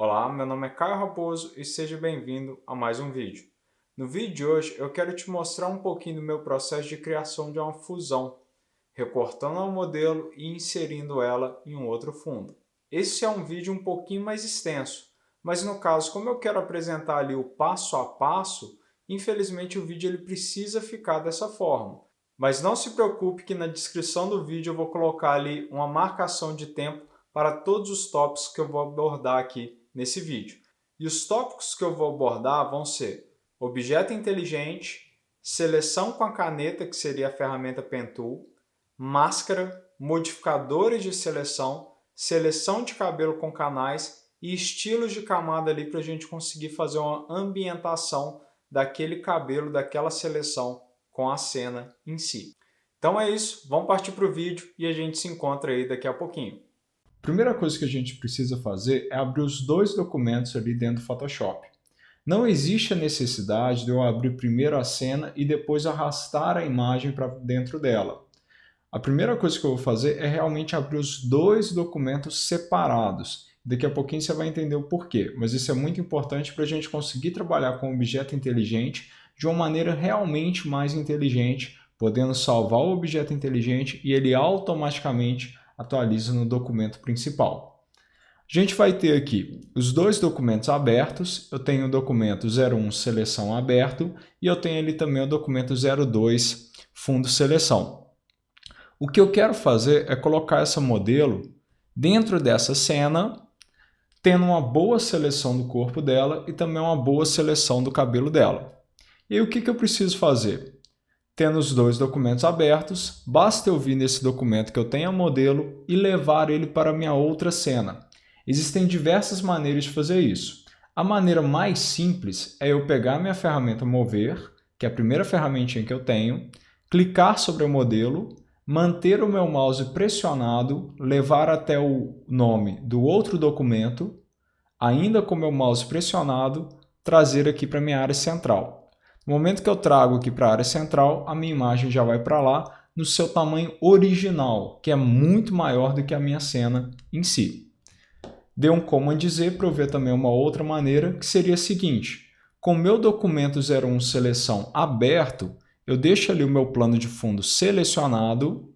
Olá, meu nome é Caio Raposo e seja bem-vindo a mais um vídeo. No vídeo de hoje eu quero te mostrar um pouquinho do meu processo de criação de uma fusão, recortando um modelo e inserindo ela em um outro fundo. Esse é um vídeo um pouquinho mais extenso, mas no caso, como eu quero apresentar ali o passo a passo, infelizmente o vídeo ele precisa ficar dessa forma. Mas não se preocupe que na descrição do vídeo eu vou colocar ali uma marcação de tempo para todos os tópicos que eu vou abordar aqui nesse vídeo. E os tópicos que eu vou abordar vão ser objeto inteligente, seleção com a caneta, que seria a ferramenta Pen Tool, máscara, modificadores de seleção, seleção de cabelo com canais e estilos de camada ali para a gente conseguir fazer uma ambientação daquele cabelo, daquela seleção com a cena em si. Então é isso, vamos partir para o vídeo e a gente se encontra aí daqui a pouquinho. Primeira coisa que a gente precisa fazer é abrir os dois documentos ali dentro do Photoshop. Não existe a necessidade de eu abrir primeiro a cena e depois arrastar a imagem para dentro dela. A primeira coisa que eu vou fazer é realmente abrir os dois documentos separados. Daqui a pouquinho você vai entender o porquê, mas isso é muito importante para a gente conseguir trabalhar com o objeto inteligente de uma maneira realmente mais inteligente, podendo salvar o objeto inteligente e ele automaticamente atualiza no documento principal. A gente vai ter aqui os dois documentos abertos, eu tenho o documento 01 seleção aberto e eu tenho ali também o documento 02 fundo seleção. O que eu quero fazer é colocar essa modelo dentro dessa cena, tendo uma boa seleção do corpo dela e também uma boa seleção do cabelo dela. E aí o que eu preciso fazer? Tendo os dois documentos abertos, basta eu vir nesse documento que eu tenho a modelo e levar ele para a minha outra cena. Existem diversas maneiras de fazer isso. A maneira mais simples é eu pegar a minha ferramenta Mover, que é a primeira ferramentinha que eu tenho, clicar sobre o modelo, manter o meu mouse pressionado, levar até o nome do outro documento, ainda com o meu mouse pressionado, trazer aqui para a minha área central. No momento que eu trago aqui para a área central, a minha imagem já vai para lá no seu tamanho original, que é muito maior do que a minha cena em si. Dei um Command Z para eu ver também uma outra maneira, que seria a seguinte: com o meu documento 01 seleção aberto, eu deixo ali o meu plano de fundo selecionado,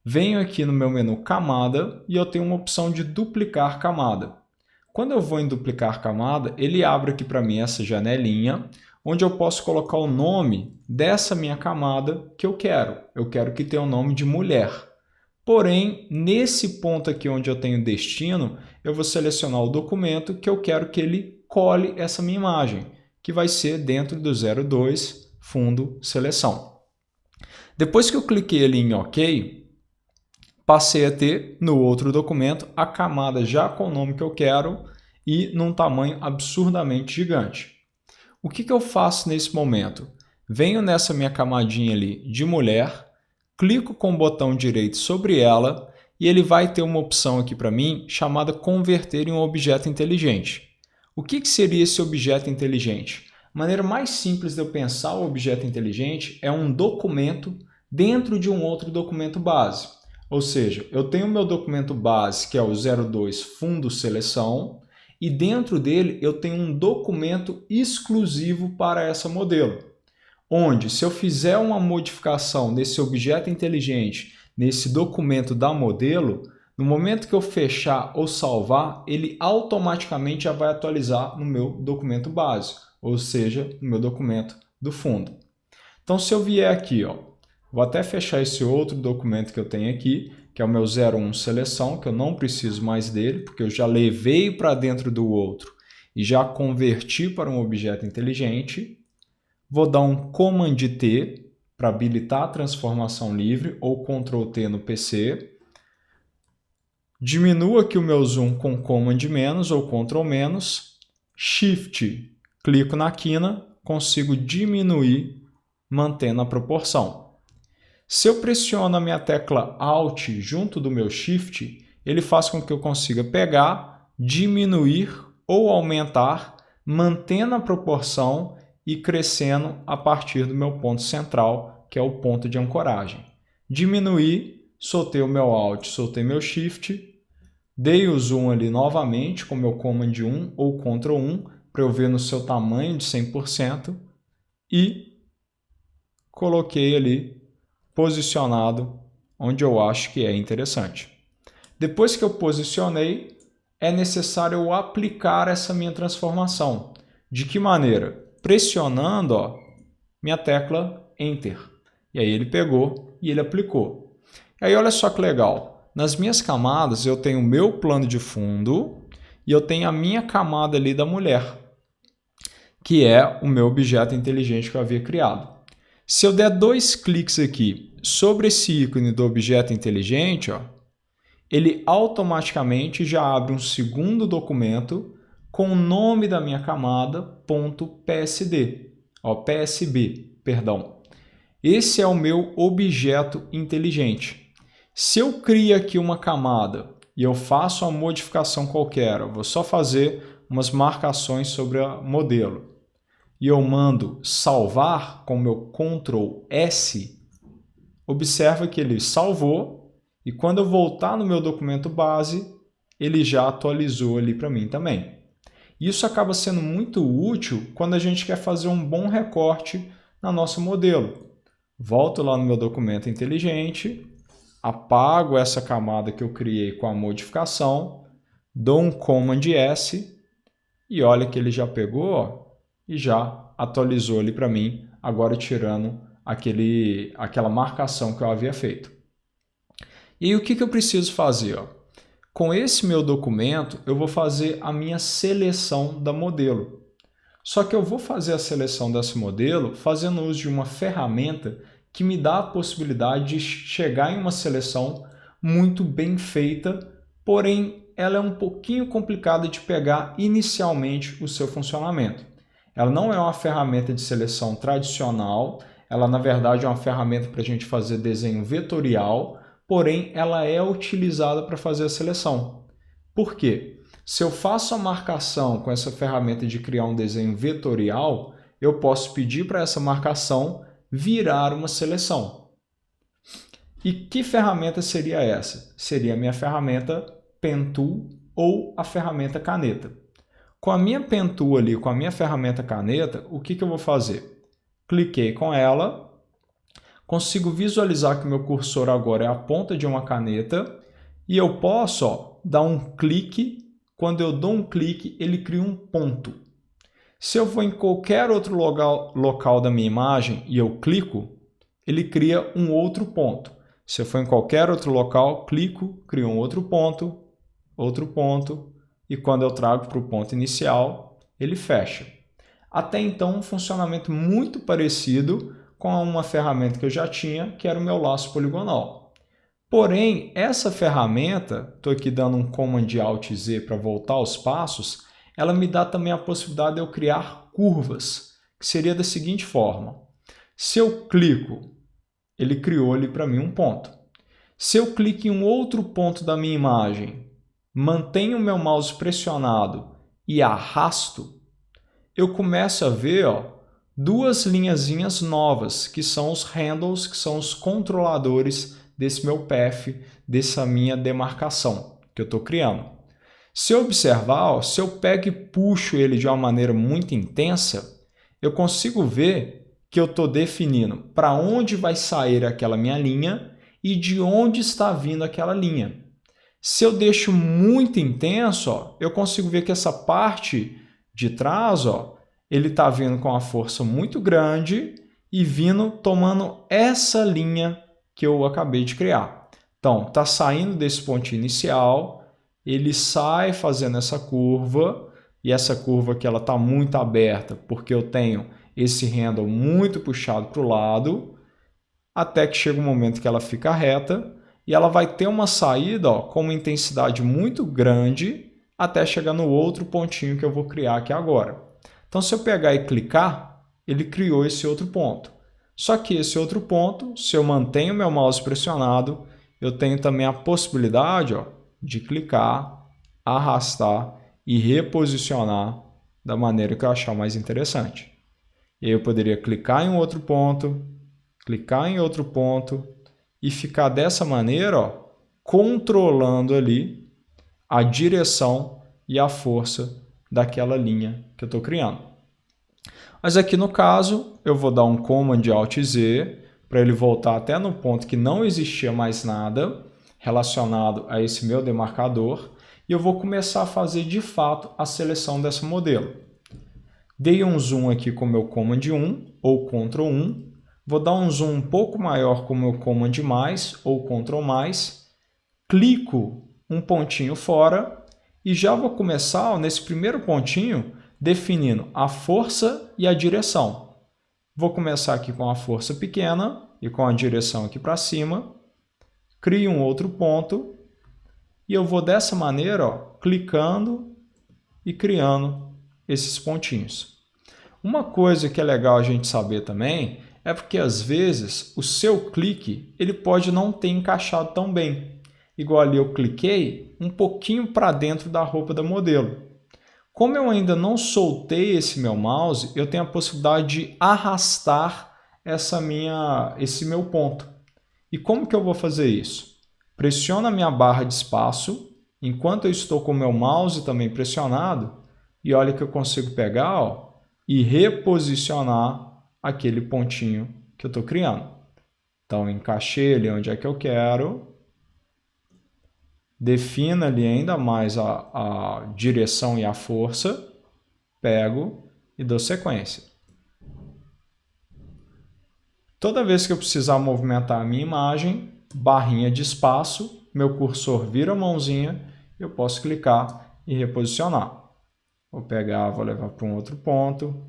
venho aqui no meu menu camada e eu tenho uma opção de duplicar camada. Quando eu vou em duplicar camada, ele abre aqui para mim essa janelinha, onde eu posso colocar o nome dessa minha camada que eu quero. Eu quero que tenha o nome de mulher. Porém, nesse ponto aqui onde eu tenho destino, eu vou selecionar o documento que eu quero que ele cole essa minha imagem, que vai ser dentro do 02 fundo seleção. Depois que eu cliquei ali em OK, passei a ter no outro documento a camada já com o nome que eu quero e num tamanho absurdamente gigante. O que eu faço nesse momento? Venho nessa minha camadinha ali de mulher, clico com o botão direito sobre ela e ele vai ter uma opção aqui para mim chamada converter em um objeto inteligente. O que seria esse objeto inteligente? A maneira mais simples de eu pensar o objeto inteligente é um documento dentro de um outro documento base. Ou seja, eu tenho o meu documento base, que é o 02 fundo seleção, e dentro dele eu tenho um documento exclusivo para essa modelo, onde se eu fizer uma modificação nesse objeto inteligente, nesse documento da modelo, no momento que eu fechar ou salvar, ele automaticamente já vai atualizar no meu documento base, ou seja, no meu documento do fundo. Então se eu vier aqui, vou até fechar esse outro documento que eu tenho aqui, que é o meu 01 seleção, que eu não preciso mais dele, porque eu já levei para dentro do outro e já converti para um objeto inteligente. Vou dar um Command T para habilitar a transformação livre ou Ctrl T no PC. Diminuo aqui o meu zoom com Command menos ou Ctrl menos. Shift, clico na quina, consigo diminuir mantendo a proporção. Se eu pressiono a minha tecla Alt junto do meu Shift, ele faz com que eu consiga pegar, diminuir ou aumentar, mantendo a proporção e crescendo a partir do meu ponto central, que é o ponto de ancoragem. Diminuir, soltei o meu Alt, soltei meu Shift, Dei o zoom ali novamente com o meu Command 1 ou Ctrl 1 para eu ver no seu tamanho de 100% e coloquei ali posicionado onde eu acho que é interessante. Depois que eu posicionei, é necessário eu aplicar essa minha transformação. De que maneira? Pressionando minha tecla Enter. E aí ele pegou e ele aplicou. Aí olha só que legal. Nas minhas camadas eu tenho o meu plano de fundo e eu tenho a minha camada ali da mulher, que é o meu objeto inteligente que eu havia criado. Se eu der 2 cliques aqui sobre esse ícone do objeto inteligente, ele automaticamente já abre um segundo documento com o nome da minha camada .psd, PSB, perdão. Esse é o meu objeto inteligente. Se eu crio aqui uma camada e eu faço uma modificação qualquer, eu vou só fazer umas marcações sobre o modelo, e eu mando salvar com o meu Ctrl S, observa que ele salvou e quando eu voltar no meu documento base, ele já atualizou ali para mim também. Isso acaba sendo muito útil quando a gente quer fazer um bom recorte na nosso modelo. Volto lá no meu documento inteligente, apago essa camada que eu criei com a modificação, dou um Command S e olha que ele já pegou e já atualizou ali para mim, agora tirando aquela marcação que eu havia feito. E aí, o que eu preciso fazer? Com esse meu documento, eu vou fazer a minha seleção da modelo. Só que eu vou fazer a seleção desse modelo fazendo uso de uma ferramenta que me dá a possibilidade de chegar em uma seleção muito bem feita, porém ela é um pouquinho complicada de pegar inicialmente o seu funcionamento. Ela não é uma ferramenta de seleção tradicional, ela na verdade é uma ferramenta para a gente fazer desenho vetorial, porém ela é utilizada para fazer a seleção. Por quê? Se eu faço a marcação com essa ferramenta de criar um desenho vetorial, eu posso pedir para essa marcação virar uma seleção. E que ferramenta seria essa? Seria a minha ferramenta Pen Tool ou a ferramenta caneta. Com a minha Pen Tool ali, com a minha ferramenta caneta, o que eu vou fazer? Cliquei com ela, consigo visualizar que o meu cursor agora é a ponta de uma caneta e eu posso dar um clique. Quando eu dou um clique, ele cria um ponto. Se eu for em qualquer outro local da minha imagem e eu clico, ele cria um outro ponto. Se eu for em qualquer outro local, clico, cria um outro ponto, e quando eu trago para o ponto inicial, ele fecha. Até então, um funcionamento muito parecido com uma ferramenta que eu já tinha, que era o meu laço poligonal. Porém, essa ferramenta, estou aqui dando um Command Alt Z para voltar aos passos, ela me dá também a possibilidade de eu criar curvas, que seria da seguinte forma. Se eu clico, ele criou ali para mim um ponto. Se eu clico em um outro ponto da minha imagem, mantenho o meu mouse pressionado e arrasto, eu começo a ver duas linhazinhas novas, que são os handles, que são os controladores desse meu path, dessa minha demarcação que eu estou criando. Se eu observar, se eu pego e puxo ele de uma maneira muito intensa, eu consigo ver que eu estou definindo para onde vai sair aquela minha linha e de onde está vindo aquela linha. Se eu deixo muito intenso, eu consigo ver que essa parte de trás, ele está vindo com uma força muito grande e vindo tomando essa linha que eu acabei de criar. Então, está saindo desse ponto inicial, ele sai fazendo essa curva, e essa curva aqui está muito aberta, porque eu tenho esse handle muito puxado para o lado, até que chega um momento que ela fica reta, e ela vai ter uma saída com uma intensidade muito grande, até chegar no outro pontinho que eu vou criar aqui agora. Então, se eu pegar e clicar, ele criou esse outro ponto. Só que esse outro ponto, se eu mantenho meu mouse pressionado, eu tenho também a possibilidade de clicar, arrastar e reposicionar da maneira que eu achar mais interessante. E aí eu poderia clicar em outro ponto, clicar em outro ponto e ficar dessa maneira controlando ali a direção e a força daquela linha que eu estou criando. Mas aqui no caso, eu vou dar um Command Alt Z para ele voltar até no ponto que não existia mais nada relacionado a esse meu demarcador e eu vou começar a fazer de fato a seleção desse modelo. Dei um zoom aqui com o meu Command 1 ou Ctrl 1, vou dar um zoom um pouco maior com o meu Command mais ou Ctrl mais, clico um pontinho fora e já vou começar ó, nesse primeiro pontinho definindo a força e a direção. Vou começar aqui com a força pequena e com a direção aqui para cima. Crio um outro ponto e eu vou dessa maneira, ó, clicando e criando esses pontinhos. Uma coisa que é legal a gente saber também é porque às vezes o seu clique ele pode não ter encaixado tão bem. Igual ali eu cliquei um pouquinho para dentro da roupa da modelo. Como eu ainda não soltei esse meu mouse, eu tenho a possibilidade de arrastar esse meu ponto. E como que eu vou fazer isso? Pressiono a minha barra de espaço, enquanto eu estou com o meu mouse também pressionado, e olha que eu consigo pegar ó, e reposicionar aquele pontinho que eu estou criando. Então, encaixei ele onde é que eu quero. Defina ali ainda mais a direção e a força, pego e dou sequência. Toda vez que eu precisar movimentar a minha imagem, barrinha de espaço, meu cursor vira a mãozinha, eu posso clicar e reposicionar. Vou pegar, vou levar para um outro ponto,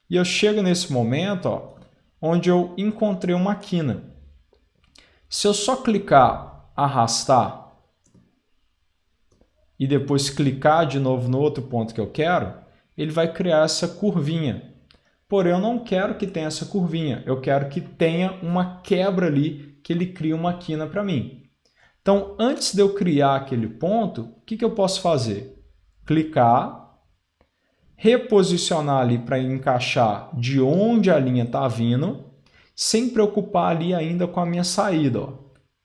e eu chego nesse momento ó, onde eu encontrei uma quina. Se eu só clicar, arrastar e depois clicar de novo no outro ponto que eu quero, ele vai criar essa curvinha. Porém, eu não quero que tenha essa curvinha, eu quero que tenha uma quebra ali, que ele crie uma quina para mim. Então, antes de eu criar aquele ponto, o que eu posso fazer? Clicar, reposicionar ali para encaixar de onde a linha está vindo, sem preocupar ali ainda com a minha saída. Ó.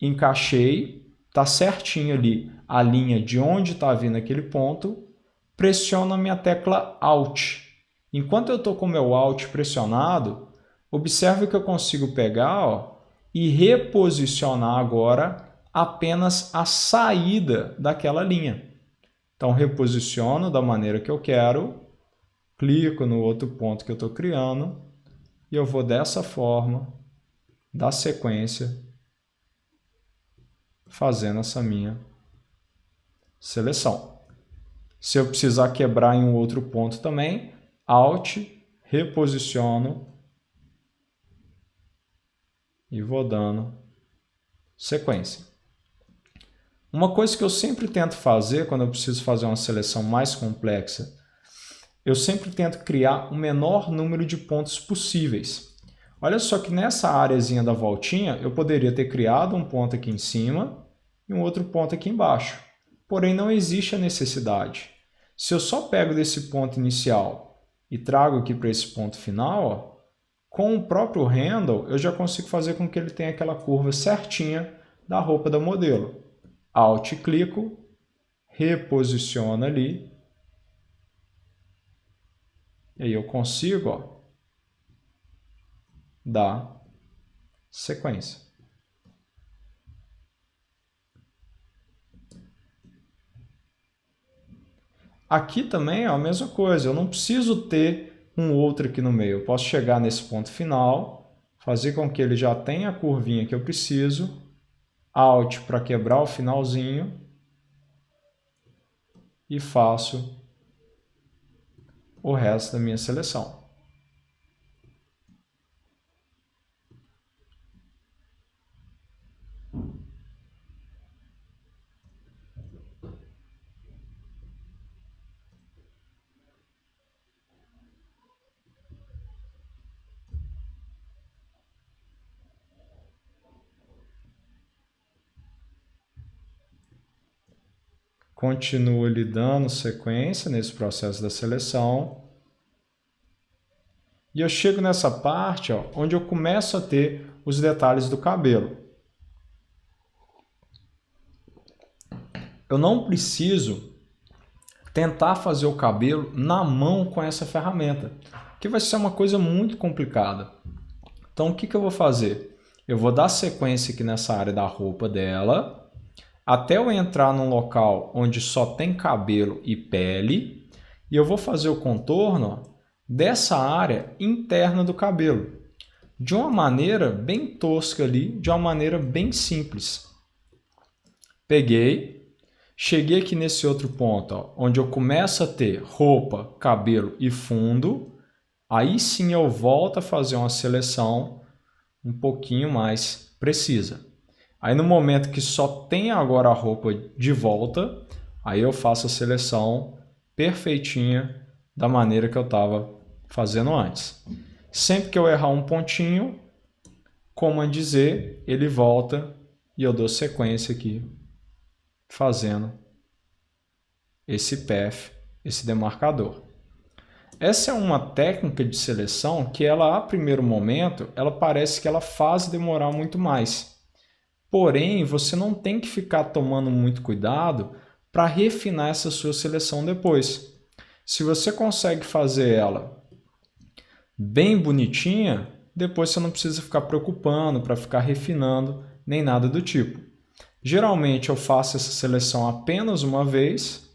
Encaixei, está certinho ali a linha de onde está vindo aquele ponto, pressiono a minha tecla Alt. Enquanto eu estou com o meu Alt pressionado, observe que eu consigo pegar ó, e reposicionar agora apenas a saída daquela linha. Então, reposiciono da maneira que eu quero, clico no outro ponto que eu estou criando, e eu vou dessa forma, dar sequência, fazendo essa minha seleção. Se eu precisar quebrar em um outro ponto também, Alt, reposiciono e vou dando sequência. Uma coisa que eu sempre tento fazer quando eu preciso fazer uma seleção mais complexa, eu sempre tento criar o menor número de pontos possíveis. Olha só que nessa areazinha da voltinha, eu poderia ter criado um ponto aqui em cima e um outro ponto aqui embaixo. Porém, não existe a necessidade. Se eu só pego desse ponto inicial e trago aqui para esse ponto final, ó, com o próprio handle, eu já consigo fazer com que ele tenha aquela curva certinha da roupa do modelo. Alt, clico, reposiciono ali, e aí eu consigo ó, dar sequência. Aqui também é a mesma coisa, eu não preciso ter um outro aqui no meio. Eu posso chegar nesse ponto final, fazer com que ele já tenha a curvinha que eu preciso, Alt para quebrar o finalzinho e faço o resto da minha seleção. Continuo lhe dando sequência nesse processo da seleção. E eu chego nessa parte ó, onde eu começo a ter os detalhes do cabelo. eu não preciso tentar fazer o cabelo na mão com essa ferramenta, que vai ser uma coisa muito complicada. Então, o que eu vou fazer? Eu vou dar sequência aqui nessa área da roupa dela, até eu entrar num local onde só tem cabelo e pele, e eu vou fazer o contorno dessa área interna do cabelo, de uma maneira bem tosca ali, de uma maneira bem simples. Peguei, cheguei aqui nesse outro ponto, ó, onde eu começo a ter roupa, cabelo e fundo. Aí sim eu volto a fazer uma seleção um pouquinho mais precisa. Aí no momento que só tem agora a roupa de volta, aí eu faço a seleção perfeitinha da maneira que eu estava fazendo antes. Sempre que eu errar um pontinho, Command Z, ele volta e eu dou sequência aqui, fazendo esse path, esse demarcador. Essa é uma técnica de seleção que ela, a primeiro momento, ela parece que ela faz demorar muito mais. Porém, você não tem que ficar tomando muito cuidado para refinar essa sua seleção depois. Se você consegue fazer ela bem bonitinha, depois você não precisa ficar preocupando para ficar refinando, nem nada do tipo. Geralmente eu faço essa seleção apenas uma vez,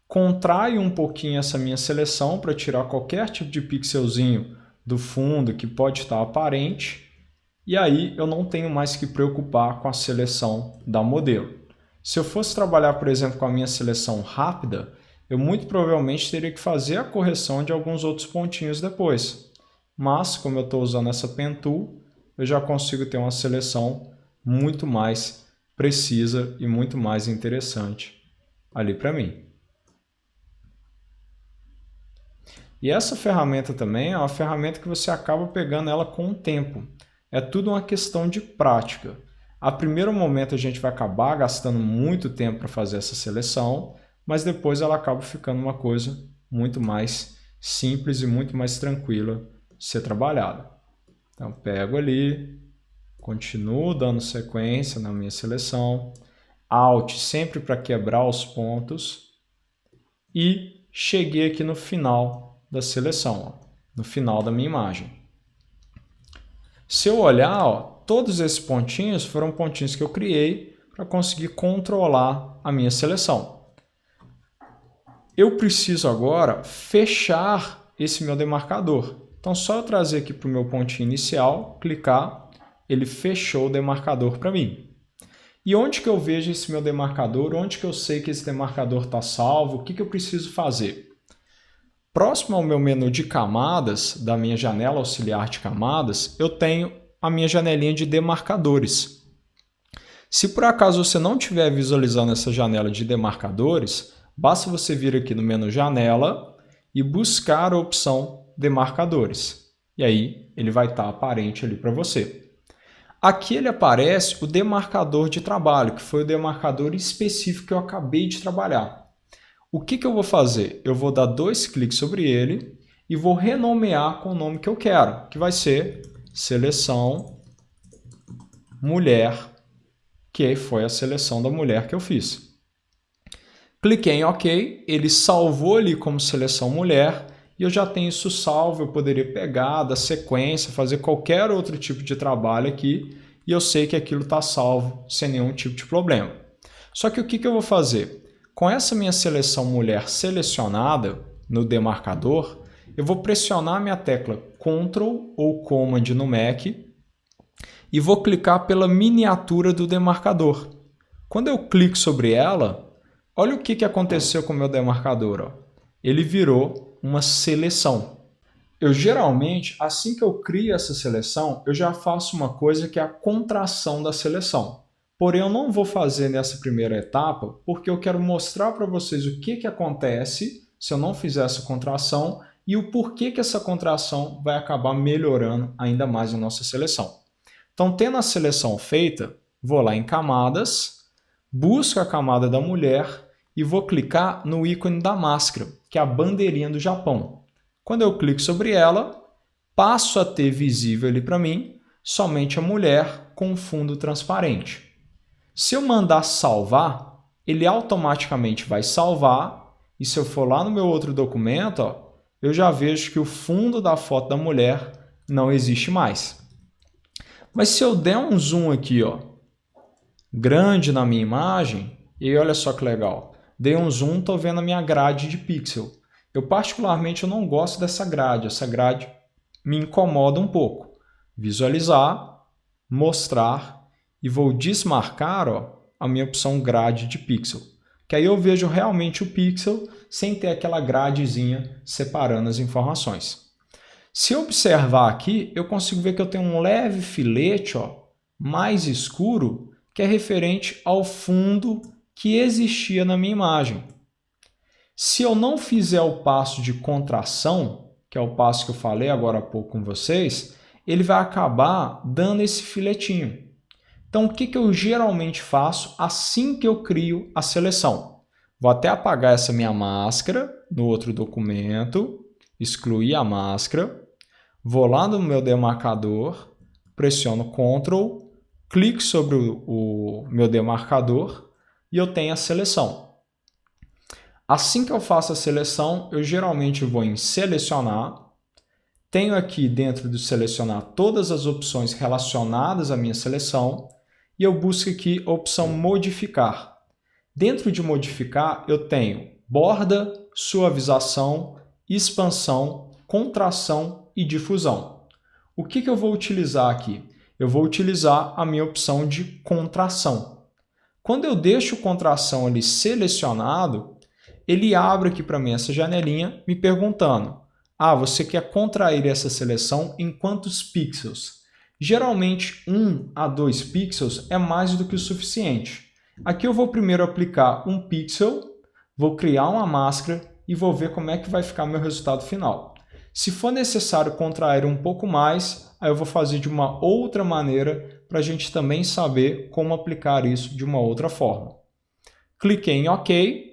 contraio um pouquinho essa minha seleção para tirar qualquer tipo de pixelzinho do fundo que pode estar aparente, e aí eu não tenho mais que preocupar com a seleção da modelo. Se eu fosse trabalhar, por exemplo, com a minha seleção rápida, eu muito provavelmente teria que fazer a correção de alguns outros pontinhos depois. Mas, como eu estou usando essa Pen Tool, eu já consigo ter uma seleção muito mais precisa e muito mais interessante ali para mim. E essa ferramenta também é uma ferramenta que você acaba pegando ela com o tempo. É tudo uma questão de prática. A primeiro momento a gente vai acabar gastando muito tempo para fazer essa seleção, mas depois ela acaba ficando uma coisa muito mais simples e muito mais tranquila de ser trabalhada. Então pego ali, continuo dando sequência na minha seleção, Alt sempre para quebrar os pontos e cheguei aqui no final da seleção, ó, no final da minha imagem. Se eu olhar, ó, todos esses pontinhos foram pontinhos que eu criei para conseguir controlar a minha seleção. Eu preciso agora fechar esse meu demarcador. Então, só eu trazer aqui para o meu pontinho inicial, clicar, ele fechou o demarcador para mim. E onde que eu vejo esse meu demarcador? Onde que eu sei que esse demarcador está salvo? O que eu preciso fazer? Próximo ao meu menu de camadas, da minha janela auxiliar de camadas, eu tenho a minha janelinha de demarcadores. Se por acaso você não estiver visualizando essa janela de demarcadores, basta você vir aqui no menu janela e buscar a opção demarcadores. E aí ele vai estar aparente ali para você. Aqui ele aparece o demarcador de trabalho, que foi o demarcador específico que eu acabei de trabalhar. O que eu vou fazer? Eu vou dar 2 cliques sobre ele e vou renomear com o nome que eu quero, que vai ser seleção mulher, que foi a seleção da mulher que eu fiz. Cliquei em OK, ele salvou ali como seleção mulher e eu já tenho isso salvo, eu poderia pegar, dar sequência, fazer qualquer outro tipo de trabalho aqui e eu sei que aquilo está salvo sem nenhum tipo de problema. Só que o que eu vou fazer? Com essa minha seleção mulher selecionada no demarcador, eu vou pressionar minha tecla Ctrl ou Command no Mac e vou clicar pela miniatura do demarcador. Quando eu clico sobre ela, olha o que aconteceu com o meu demarcador. Ó. Ele virou uma seleção. Eu geralmente, assim que eu crio essa seleção, eu já faço uma coisa que é a contração da seleção. Porém, eu não vou fazer nessa primeira etapa, porque eu quero mostrar para vocês o que acontece se eu não fizer essa contração e o porquê que essa contração vai acabar melhorando ainda mais a nossa seleção. Então, tendo a seleção feita, vou lá em camadas, busco a camada da mulher e vou clicar no ícone da máscara, que é a bandeirinha do Japão. Quando eu clico sobre ela, passo a ter visível ali para mim somente a mulher com fundo transparente. Se eu mandar salvar, ele automaticamente vai salvar, e se eu for lá no meu outro documento, ó, eu já vejo que o fundo da foto da mulher não existe mais. Mas se eu der um zoom aqui, ó, grande na minha imagem, e olha só que legal, dei um zoom, estou vendo a minha grade de pixel. Eu particularmente não gosto dessa grade, essa grade me incomoda um pouco. Visualizar, mostrar e vou desmarcar, ó, a minha opção grade de pixel, que aí eu vejo realmente o pixel sem ter aquela gradezinha separando as informações. Se eu observar aqui, eu consigo ver que eu tenho um leve filete, ó, mais escuro, que é referente ao fundo que existia na minha imagem. Se eu não fizer o passo de contração, que é o passo que eu falei agora há pouco com vocês, ele vai acabar dando esse filetinho. Então, o que eu geralmente faço assim que eu crio a seleção? Vou até apagar essa minha máscara no outro documento, excluir a máscara, vou lá no meu demarcador, pressiono Ctrl, clico sobre o meu demarcador e eu tenho a seleção. Assim que eu faço a seleção, eu geralmente vou em Selecionar. Tenho aqui dentro do Selecionar todas as opções relacionadas à minha seleção e eu busco aqui a opção Modificar. Dentro de Modificar, eu tenho borda, suavização, expansão, contração e difusão. O que eu vou utilizar aqui? Eu vou utilizar a minha opção de contração. Quando eu deixo contração ali selecionado, ele abre aqui para mim essa janelinha me perguntando: você quer contrair essa seleção em quantos pixels? Geralmente 1 a 2 pixels é mais do que o suficiente. Aqui eu vou primeiro aplicar um pixel, vou criar uma máscara e vou ver como é que vai ficar meu resultado final. Se for necessário contrair um pouco mais, aí eu vou fazer de uma outra maneira para a gente também saber como aplicar isso de uma outra forma. Cliquei em OK,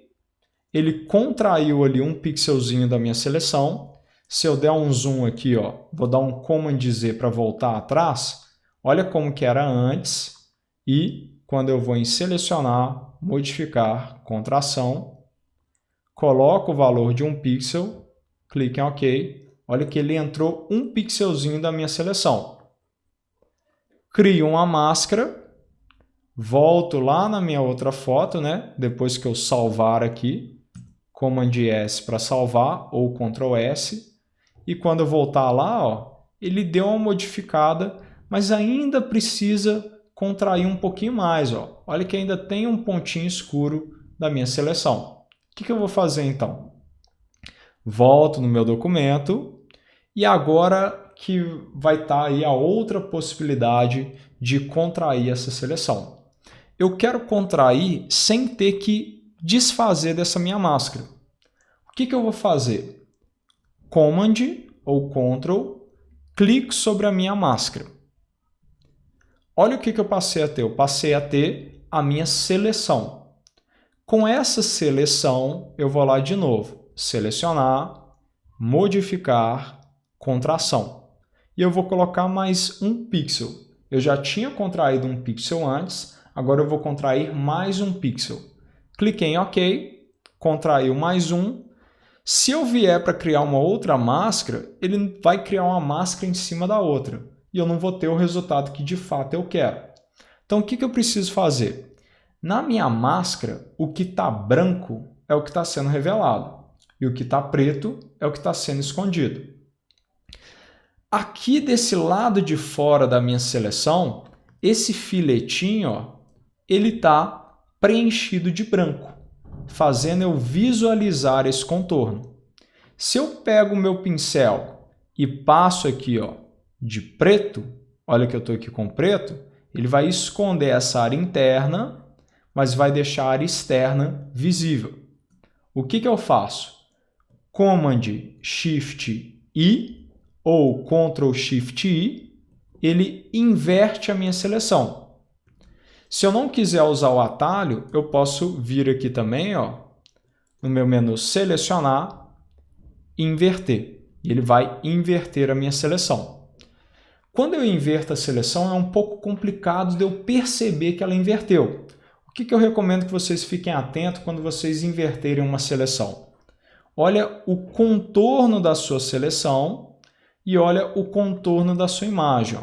ele contraiu ali um pixelzinho da minha seleção. Se eu der um zoom aqui, ó, vou dar um Command Z para voltar atrás, olha como que era antes e quando eu vou em Selecionar, Modificar, Contração, coloco o valor de 1 pixel, clique em OK, olha que ele entrou um pixelzinho da minha seleção. Crio uma máscara, volto lá na minha outra foto, né? Depois que eu salvar aqui, Command S para salvar ou Ctrl S, e quando eu voltar lá, ó, ele deu uma modificada, mas ainda precisa contrair um pouquinho mais. Ó. Olha que ainda tem um pontinho escuro da minha seleção. O que eu vou fazer então? Volto no meu documento e agora que vai estar aí a outra possibilidade de contrair essa seleção. Eu quero contrair sem ter que desfazer dessa minha máscara. O que eu vou fazer? Command ou Ctrl, clico sobre a minha máscara. Olha o que eu passei a ter. Eu passei a ter a minha seleção. Com essa seleção, eu vou lá de novo. Selecionar, modificar, contração. E eu vou colocar mais um pixel. Eu já tinha contraído um pixel antes, agora eu vou contrair mais um pixel. Cliquei em OK, contraiu mais um. Se eu vier para criar uma outra máscara, ele vai criar uma máscara em cima da outra. E eu não vou ter o resultado que de fato eu quero. Então, o que eu preciso fazer? Na minha máscara, o que está branco é o que está sendo revelado. E o que está preto é o que está sendo escondido. Aqui desse lado de fora da minha seleção, esse filetinho, ó, ele está preenchido de branco, fazendo eu visualizar esse contorno. Se eu pego o meu pincel e passo aqui, ó, de preto, olha que eu estou aqui com preto, ele vai esconder essa área interna, mas vai deixar a área externa visível. O que eu faço? Command Shift I ou Ctrl Shift I, ele inverte a minha seleção. Se eu não quiser usar o atalho, eu posso vir aqui também, ó, no meu menu Selecionar, Inverter. Ele vai inverter a minha seleção. Quando eu inverto a seleção, é um pouco complicado de eu perceber que ela inverteu. O que eu recomendo que vocês fiquem atentos quando vocês inverterem uma seleção? Olha o contorno da sua seleção e olha o contorno da sua imagem.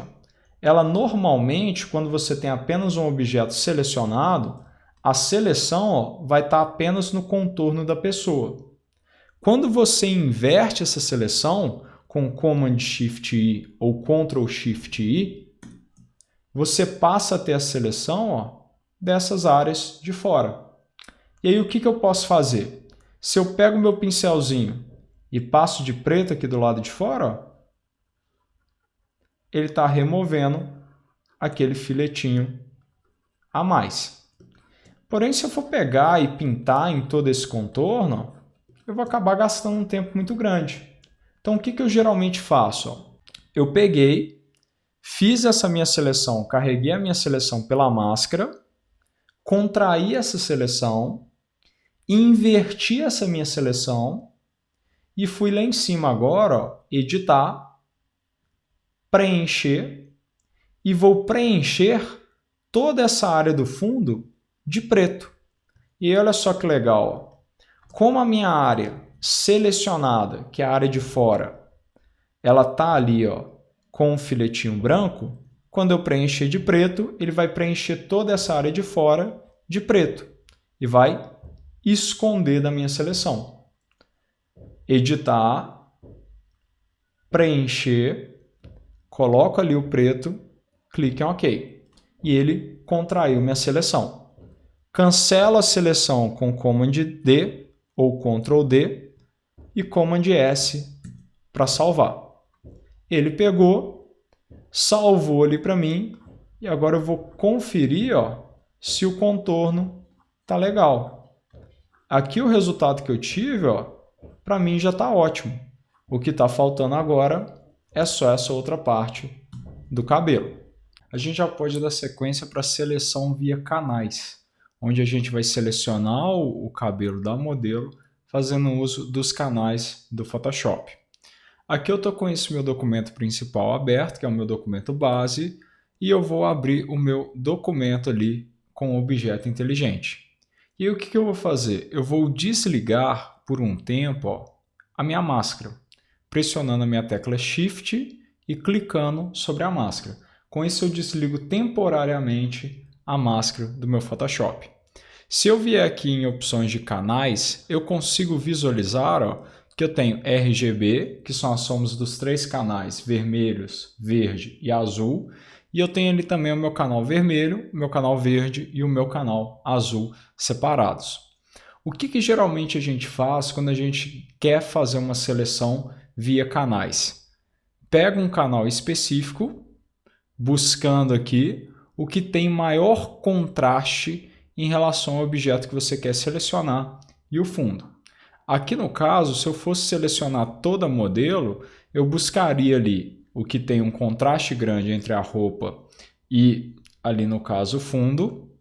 Ela normalmente, quando você tem apenas um objeto selecionado, a seleção vai estar apenas no contorno da pessoa. Quando você inverte essa seleção com Command Shift I ou Ctrl Shift I, você passa a ter a seleção dessas áreas de fora. E aí o que eu posso fazer? Se eu pego o meu pincelzinho e passo de preto aqui do lado de fora, ele está removendo aquele filetinho a mais. Porém, se eu for pegar e pintar em todo esse contorno, eu vou acabar gastando um tempo muito grande. Então, o que eu geralmente faço? Eu peguei, fiz essa minha seleção, carreguei a minha seleção pela máscara, contraí essa seleção, inverti essa minha seleção e fui lá em cima agora, editar, preencher e vou preencher toda essa área do fundo de preto. E olha só que legal. Como a minha área selecionada, que é a área de fora, ela está ali com um filetinho branco, quando eu preencher de preto, ele vai preencher toda essa área de fora de preto e vai esconder da minha seleção. Editar, preencher, coloco ali o preto, clique em OK. E ele contraiu minha seleção. Cancelo a seleção com Command D ou Ctrl D e Command S para salvar. Ele pegou, salvou ali para mim e agora eu vou conferir se o contorno tá legal. Aqui o resultado que eu tive, para mim já está ótimo. O que está faltando agora é só essa outra parte do cabelo. A gente já pode dar sequência para a seleção via canais, onde a gente vai selecionar o cabelo da modelo fazendo uso dos canais do Photoshop. Aqui eu estou com esse meu documento principal aberto, que é o meu documento base, e eu vou abrir o meu documento ali com o objeto inteligente. E o que eu vou fazer? Eu vou desligar por um tempo a minha máscara, pressionando a minha tecla Shift e clicando sobre a máscara. Com isso eu desligo temporariamente a máscara do meu Photoshop. Se eu vier aqui em opções de canais, eu consigo visualizar que eu tenho RGB, que são as somas dos três canais, vermelhos, verde e azul, e eu tenho ali também o meu canal vermelho, o meu canal verde e o meu canal azul separados. O que geralmente a gente faz quando a gente quer fazer uma seleção via canais? Pega um canal específico, buscando aqui o que tem maior contraste em relação ao objeto que você quer selecionar e o fundo. Aqui no caso, se eu fosse selecionar toda modelo, eu buscaria ali o que tem um contraste grande entre a roupa e ali no caso o fundo,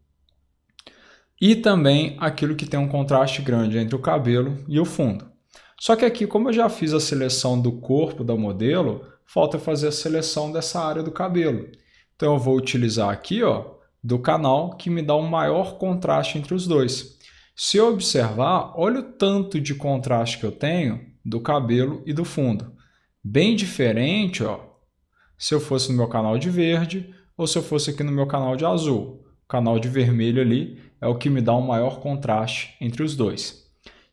e também aquilo que tem um contraste grande entre o cabelo e o fundo. Só que aqui, como eu já fiz a seleção do corpo da modelo, falta fazer a seleção dessa área do cabelo. Então eu vou utilizar aqui do canal que me dá um maior contraste entre os dois. Se eu observar, olha o tanto de contraste que eu tenho do cabelo e do fundo. Bem diferente se eu fosse no meu canal de verde ou se eu fosse aqui no meu canal de azul. O canal de vermelho ali é o que me dá um maior contraste entre os dois.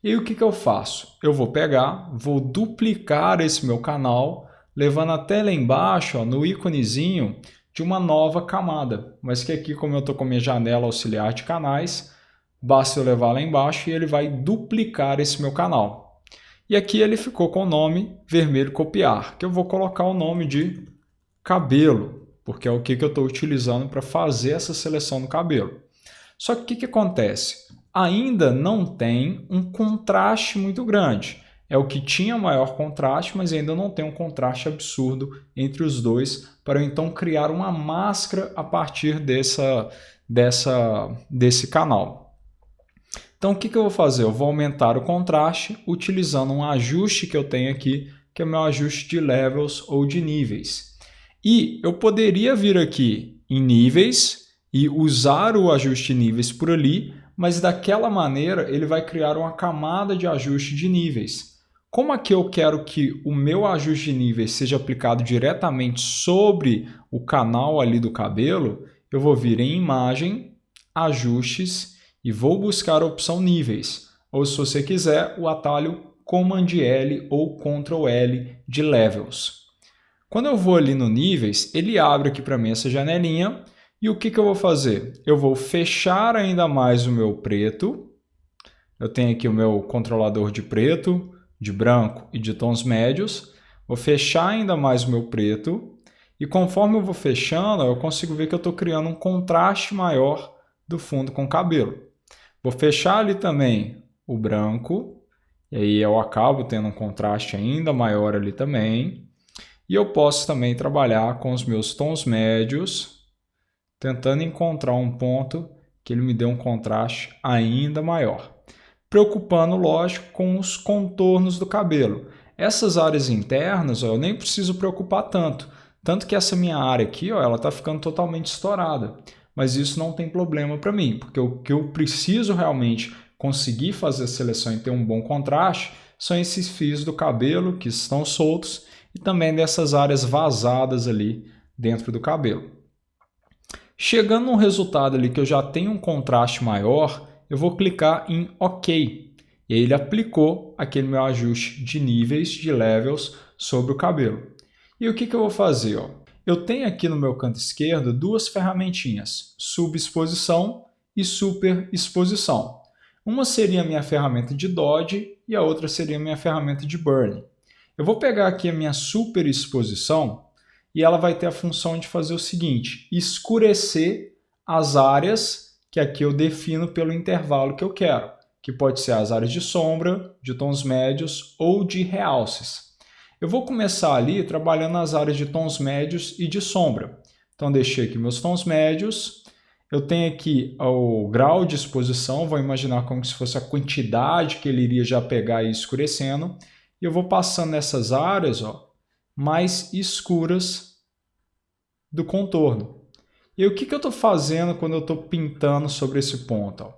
E aí o que eu faço? Eu vou pegar, vou duplicar esse meu canal, levando até lá embaixo no íconezinho de uma nova camada. Mas que aqui, como eu estou com a minha janela auxiliar de canais, basta eu levar lá embaixo e ele vai duplicar esse meu canal. E aqui ele ficou com o nome vermelho copiar, que eu vou colocar o nome de cabelo, porque é o que eu estou utilizando para fazer essa seleção do cabelo. Só que o que acontece? Ainda não tem um contraste muito grande. É o que tinha maior contraste, mas ainda não tem um contraste absurdo entre os dois, para eu então criar uma máscara a partir desse canal. Então o que eu vou fazer? Eu vou aumentar o contraste utilizando um ajuste que eu tenho aqui, que é o meu ajuste de levels ou de níveis. E eu poderia vir aqui em níveis e usar o ajuste de níveis por ali, mas daquela maneira ele vai criar uma camada de ajuste de níveis. Como aqui eu quero que o meu ajuste de níveis seja aplicado diretamente sobre o canal ali do cabelo, eu vou vir em Imagem, Ajustes e vou buscar a opção Níveis, ou se você quiser o atalho Command L ou Ctrl L de Levels. Quando eu vou ali no Níveis, ele abre aqui para mim essa janelinha e o que eu vou fazer? Eu vou fechar ainda mais o meu preto, eu tenho aqui o meu controlador de preto, de branco e de tons médios, vou fechar ainda mais o meu preto e conforme eu vou fechando, eu consigo ver que eu estou criando um contraste maior do fundo com o cabelo. Vou fechar ali também o branco, e aí eu acabo tendo um contraste ainda maior ali também. E eu posso também trabalhar com os meus tons médios, tentando encontrar um ponto que ele me dê um contraste ainda maior. Preocupando, lógico, com os contornos do cabelo. Essas áreas internas, eu nem preciso preocupar tanto. Tanto que essa minha área aqui, ela está ficando totalmente estourada. Mas isso não tem problema para mim, porque o que eu preciso realmente conseguir fazer a seleção e ter um bom contraste são esses fios do cabelo que estão soltos e também dessas áreas vazadas ali dentro do cabelo. Chegando num resultado ali que eu já tenho um contraste maior, eu vou clicar em OK. E ele aplicou aquele meu ajuste de níveis, de levels, sobre o cabelo. E o que eu vou fazer? Eu tenho aqui no meu canto esquerdo duas ferramentinhas, subexposição e superexposição. Uma seria a minha ferramenta de Dodge e a outra seria a minha ferramenta de Burn. Eu vou pegar aqui a minha superexposição e ela vai ter a função de fazer o seguinte, escurecer as áreas que aqui eu defino pelo intervalo que eu quero, que pode ser as áreas de sombra, de tons médios ou de realces. Eu vou começar ali trabalhando nas áreas de tons médios e de sombra. Então deixei aqui meus tons médios, eu tenho aqui o grau de exposição, vou imaginar como se fosse a quantidade que ele iria já pegar e escurecendo, e eu vou passando nessas áreas mais escuras do contorno. E o que eu estou fazendo quando eu estou pintando sobre esse ponto?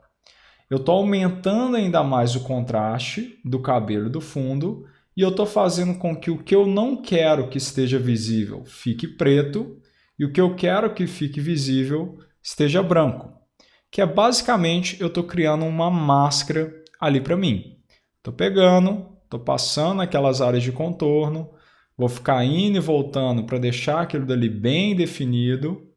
Eu estou aumentando ainda mais o contraste do cabelo do fundo e eu estou fazendo com que o que eu não quero que esteja visível fique preto e o que eu quero que fique visível esteja branco. Que é basicamente eu estou criando uma máscara ali para mim. Estou pegando, estou passando aquelas áreas de contorno, vou ficar indo e voltando para deixar aquilo dali bem definido.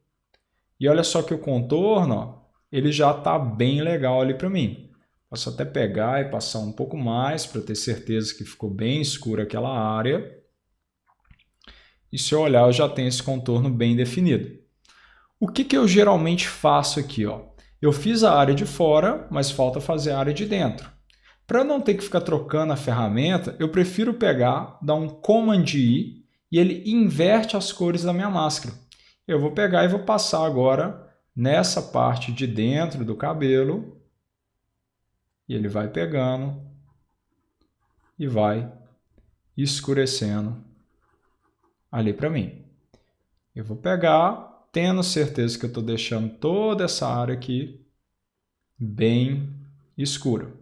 E olha só que o contorno, ele já está bem legal ali para mim. Posso até pegar e passar um pouco mais para ter certeza que ficou bem escura aquela área. E se eu olhar, eu já tenho esse contorno bem definido. O que eu geralmente faço aqui? Eu fiz a área de fora, mas falta fazer a área de dentro. Para não ter que ficar trocando a ferramenta, eu prefiro pegar, dar um Command I e ele inverte as cores da minha máscara. Eu vou pegar e vou passar agora nessa parte de dentro do cabelo e ele vai pegando e vai escurecendo ali para mim. Eu vou pegar, tendo certeza que eu estou deixando toda essa área aqui bem escura.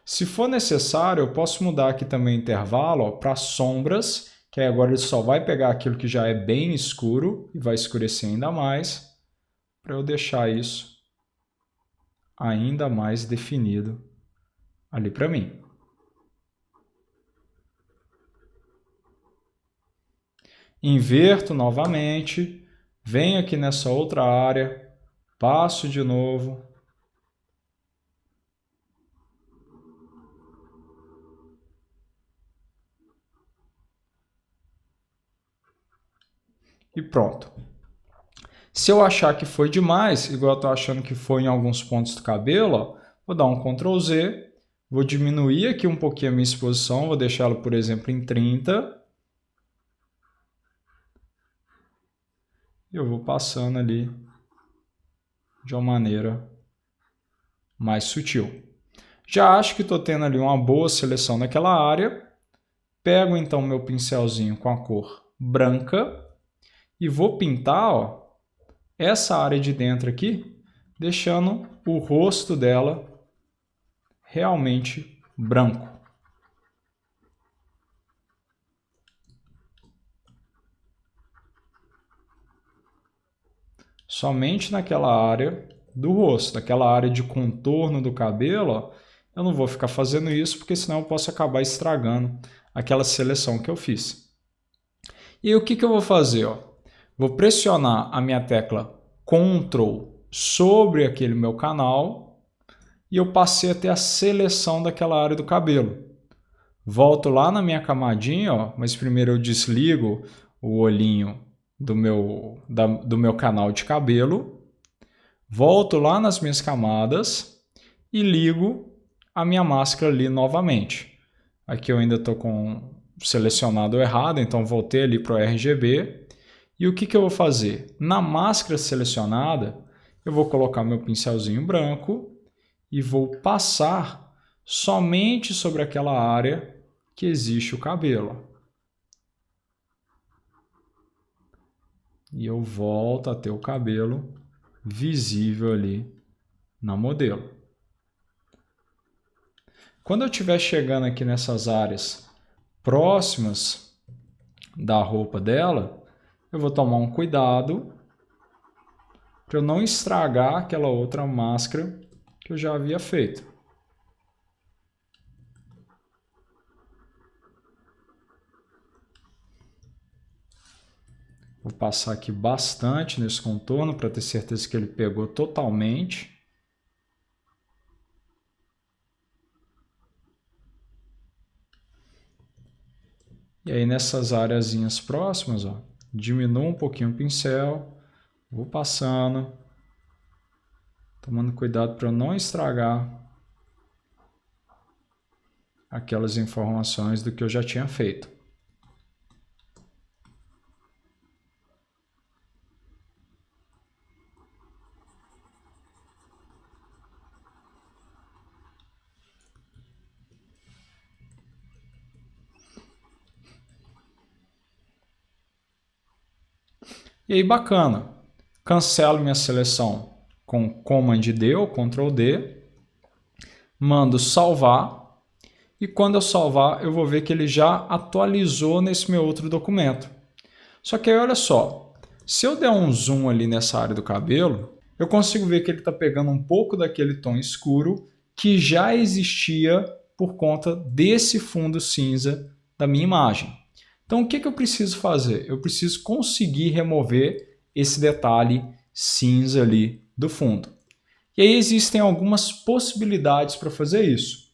Se for necessário, eu posso mudar aqui também o intervalo para sombras, que aí agora ele só vai pegar aquilo que já é bem escuro e vai escurecer ainda mais, para eu deixar isso ainda mais definido ali para mim. Inverto novamente, venho aqui nessa outra área, passo de novo. E pronto. Se eu achar que foi demais, igual eu estou achando que foi em alguns pontos do cabelo, vou dar um Ctrl Z, vou diminuir aqui um pouquinho a minha exposição, vou deixá-la, por exemplo, em 30. Eu vou passando ali de uma maneira mais sutil. Já acho que estou tendo ali uma boa seleção naquela área, Pego então meu pincelzinho com a cor branca e vou pintar, ó, essa área de dentro aqui, deixando o rosto dela realmente branco. Somente naquela área do rosto, naquela área de contorno do cabelo, ó, eu não vou ficar fazendo isso, porque senão eu posso acabar estragando aquela seleção que eu fiz. E aí, o que eu vou fazer? Ó? Vou pressionar a minha tecla Ctrl sobre aquele meu canal e eu passei a ter a seleção daquela área do cabelo. Volto lá na minha camadinha, ó, mas primeiro eu desligo o olhinho do meu canal de cabelo, volto lá nas minhas camadas e ligo a minha máscara ali novamente. Aqui eu ainda estou com selecionado errado, então voltei ali para o RGB. E o que eu vou fazer? Na máscara selecionada, eu vou colocar meu pincelzinho branco e vou passar somente sobre aquela área que existe o cabelo. E eu volto a ter o cabelo visível ali na modelo. Quando eu estiver chegando aqui nessas áreas próximas da roupa dela, eu vou tomar um cuidado para eu não estragar aquela outra máscara que eu já havia feito. Vou passar aqui bastante nesse contorno para ter certeza que ele pegou totalmente. E aí nessas áreazinhas próximas, ó, diminuo um pouquinho o pincel, vou passando, tomando cuidado para eu não estragar aquelas informações do que eu já tinha feito. E aí, bacana. Cancelo minha seleção com Command D ou Ctrl D. Mando salvar. E quando eu salvar, eu vou ver que ele já atualizou nesse meu outro documento. Só que aí, olha só. Se eu der um zoom ali nessa área do cabelo, eu consigo ver que ele está pegando um pouco daquele tom escuro que já existia por conta desse fundo cinza da minha imagem. Então, o que eu preciso fazer? Eu preciso conseguir remover esse detalhe cinza ali do fundo. E aí existem algumas possibilidades para fazer isso.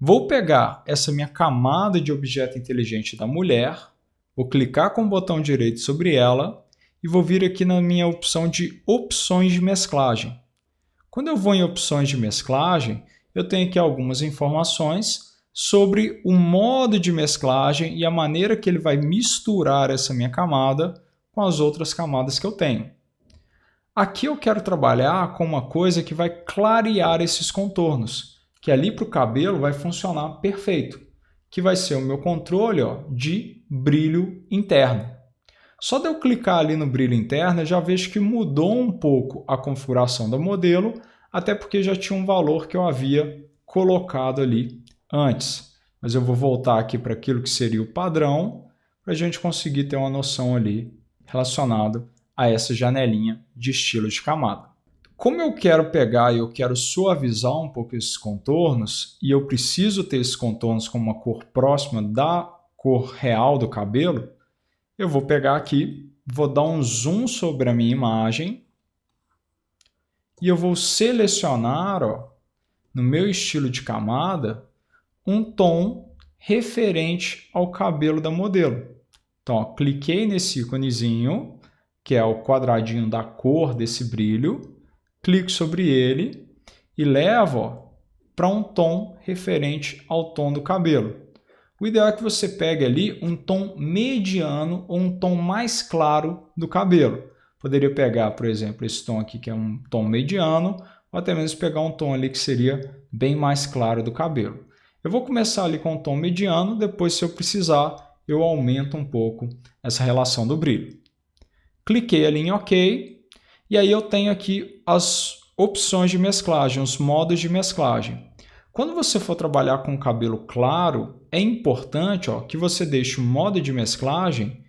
Vou pegar essa minha camada de objeto inteligente da mulher, vou clicar com o botão direito sobre ela e vou vir aqui na minha opção de opções de mesclagem. Quando eu vou em opções de mesclagem, eu tenho aqui algumas informações sobre o modo de mesclagem e a maneira que ele vai misturar essa minha camada com as outras camadas que eu tenho. Aqui eu quero trabalhar com uma coisa que vai clarear esses contornos, que ali para o cabelo vai funcionar perfeito, que vai ser o meu controle, ó, de brilho interno. Só de eu clicar ali no brilho interno, eu já vejo que mudou um pouco a configuração do modelo, até porque já tinha um valor que eu havia colocado ali antes. Mas eu vou voltar aqui para aquilo que seria o padrão, para a gente conseguir ter uma noção ali relacionada a essa janelinha de estilo de camada. Como eu quero pegar e eu quero suavizar um pouco esses contornos, e eu preciso ter esses contornos com uma cor próxima da cor real do cabelo, eu vou pegar aqui, vou dar um zoom sobre a minha imagem e eu vou selecionar, ó, no meu estilo de camada, um tom referente ao cabelo da modelo. Então, ó, cliquei nesse íconezinho, que é o quadradinho da cor desse brilho, clico sobre ele e levo para um tom referente ao tom do cabelo. O ideal é que você pegue ali um tom mediano ou um tom mais claro do cabelo. Poderia pegar, por exemplo, esse tom aqui que é um tom mediano, ou até mesmo pegar um tom ali que seria bem mais claro do cabelo. Eu vou começar ali com um tom mediano, depois, se eu precisar, eu aumento um pouco essa relação do brilho. Cliquei ali em OK, e aí eu tenho aqui as opções de mesclagem, os modos de mesclagem. Quando você for trabalhar com cabelo claro, é importante que você deixe o modo de mesclagem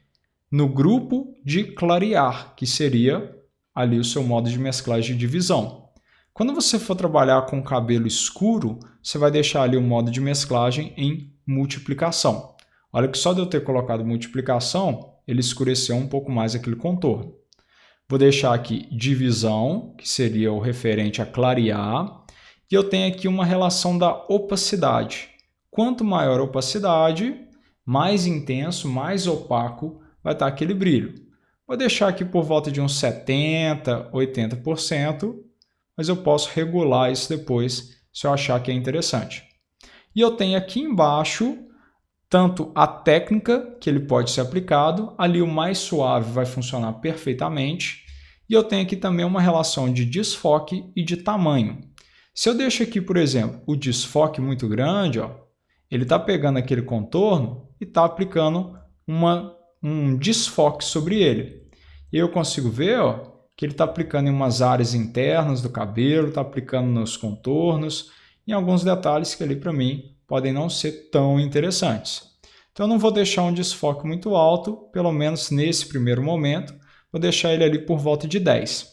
no grupo de clarear, que seria ali o seu modo de mesclagem de divisão. Quando você for trabalhar com cabelo escuro, você vai deixar ali o modo de mesclagem em multiplicação. Olha que só de eu ter colocado multiplicação, ele escureceu um pouco mais aquele contorno. Vou deixar aqui divisão, que seria o referente a clarear, e eu tenho aqui uma relação da opacidade. Quanto maior a opacidade, mais intenso, mais opaco vai estar aquele brilho. Vou deixar aqui por volta de uns 70%, 80%, mas eu posso regular isso depois se eu achar que é interessante. E eu tenho aqui embaixo tanto a técnica que ele pode ser aplicado, ali o mais suave vai funcionar perfeitamente, e eu tenho aqui também uma relação de desfoque e de tamanho. Se eu deixo aqui, por exemplo, o desfoque muito grande, ele está pegando aquele contorno e está aplicando um desfoque sobre ele. E eu consigo ver que ele está aplicando em umas áreas internas do cabelo, está aplicando nos contornos, em alguns detalhes que ali para mim podem não ser tão interessantes. Então eu não vou deixar um desfoque muito alto, pelo menos nesse primeiro momento, vou deixar ele ali por volta de 10.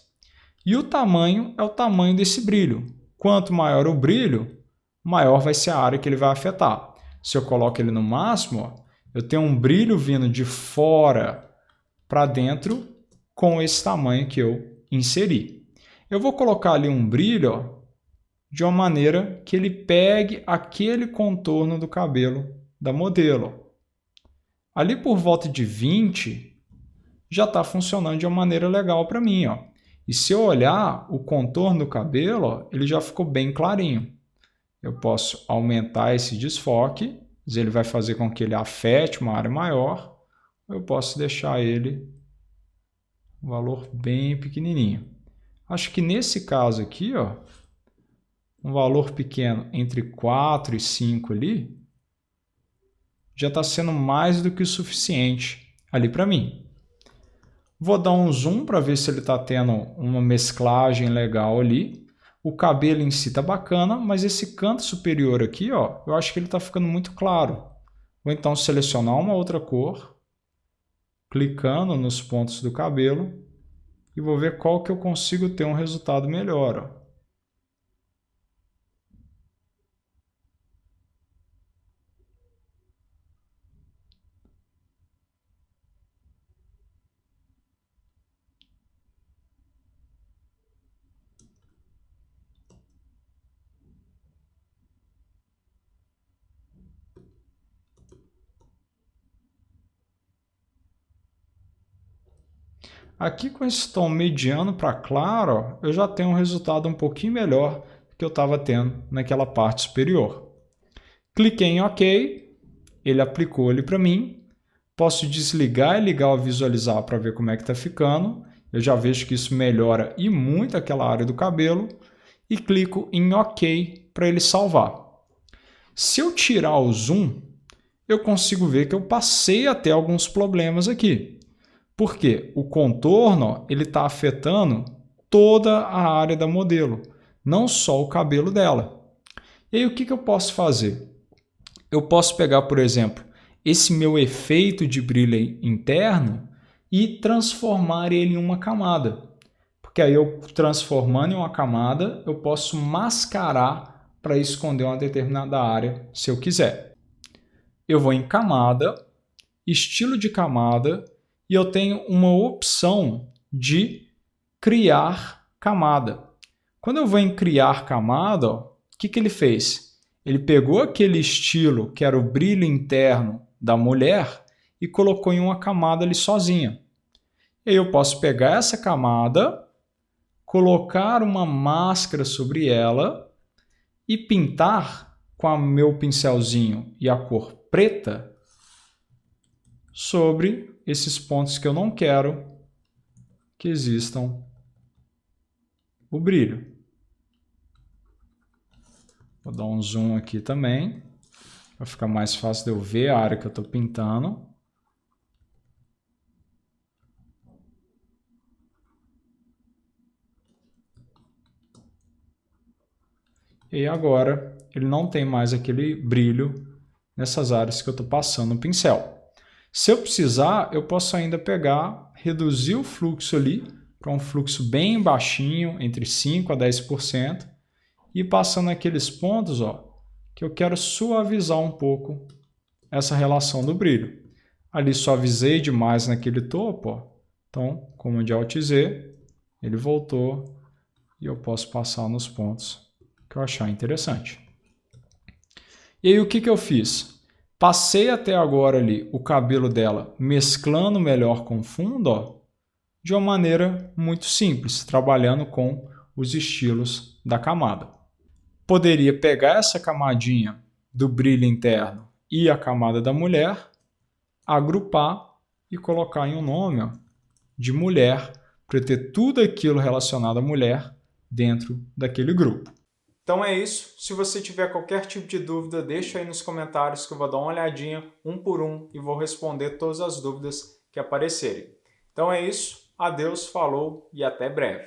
E o tamanho é o tamanho desse brilho. Quanto maior o brilho, maior vai ser a área que ele vai afetar. Se eu coloco ele no máximo, eu tenho um brilho vindo de fora para dentro com esse tamanho que eu inseri. Eu vou colocar ali um brilho de uma maneira que ele pegue aquele contorno do cabelo da modelo. Ali por volta de 20, já está funcionando de uma maneira legal para mim. E se eu olhar o contorno do cabelo, ele já ficou bem clarinho. Eu posso aumentar esse desfoque, ele vai fazer com que ele afete uma área maior, ou eu posso deixar ele um valor bem pequenininho. Acho que nesse caso aqui, um valor pequeno entre 4 e 5 ali, já está sendo mais do que o suficiente ali para mim. Vou dar um zoom para ver se ele está tendo uma mesclagem legal ali. O cabelo em si está bacana, mas esse canto superior aqui, eu acho que ele está ficando muito claro. Vou então selecionar uma outra cor, clicando nos pontos do cabelo, e vou ver qual que eu consigo ter um resultado melhor. Aqui com esse tom mediano para claro, eu já tenho um resultado um pouquinho melhor do que eu estava tendo naquela parte superior. Cliquei em OK, ele aplicou ali para mim. Posso desligar e ligar o visualizar para ver como é que está ficando. Eu já vejo que isso melhora e muito aquela área do cabelo. E clico em OK para ele salvar. Se eu tirar o zoom, eu consigo ver que eu passei até alguns problemas aqui. Porque o contorno ele está afetando toda a área da modelo, não só o cabelo dela. E aí o que eu posso fazer? Eu posso pegar, por exemplo, esse meu efeito de brilho interno e transformar ele em uma camada. Porque aí eu transformando em uma camada, eu posso mascarar para esconder uma determinada área, se eu quiser. Eu vou em camada, estilo de camada, e eu tenho uma opção de criar camada. Quando eu vou em criar camada, o que ele fez? Ele pegou aquele estilo que era o brilho interno da mulher e colocou em uma camada ali sozinha. E aí eu posso pegar essa camada, colocar uma máscara sobre ela e pintar com o meu pincelzinho e a cor preta sobre esses pontos que eu não quero que existam o brilho. Vou dar um zoom aqui também. para ficar mais fácil de eu ver a área que eu estou pintando. E agora ele não tem mais aquele brilho nessas áreas que eu estou passando o pincel. Se eu precisar, eu posso ainda pegar, reduzir o fluxo ali para um fluxo bem baixinho, entre 5% a 10%, e passando aqueles pontos, ó, que eu quero suavizar um pouco essa relação do brilho. Ali suavizei demais naquele topo, ó. Então, comando de Alt Z, ele voltou e eu posso passar nos pontos que eu achar interessante. E aí o que eu fiz? Passei até agora ali o cabelo dela mesclando melhor com o fundo, ó, de uma maneira muito simples, trabalhando com os estilos da camada. Poderia pegar essa camadinha do brilho interno e a camada da mulher, agrupar e colocar em um nome, ó, de mulher, para ter tudo aquilo relacionado à mulher dentro daquele grupo. Então é isso. Se você tiver qualquer tipo de dúvida, deixa aí nos comentários que eu vou dar uma olhadinha um por um e vou responder todas as dúvidas que aparecerem. Então é isso. Adeus, falou e até breve.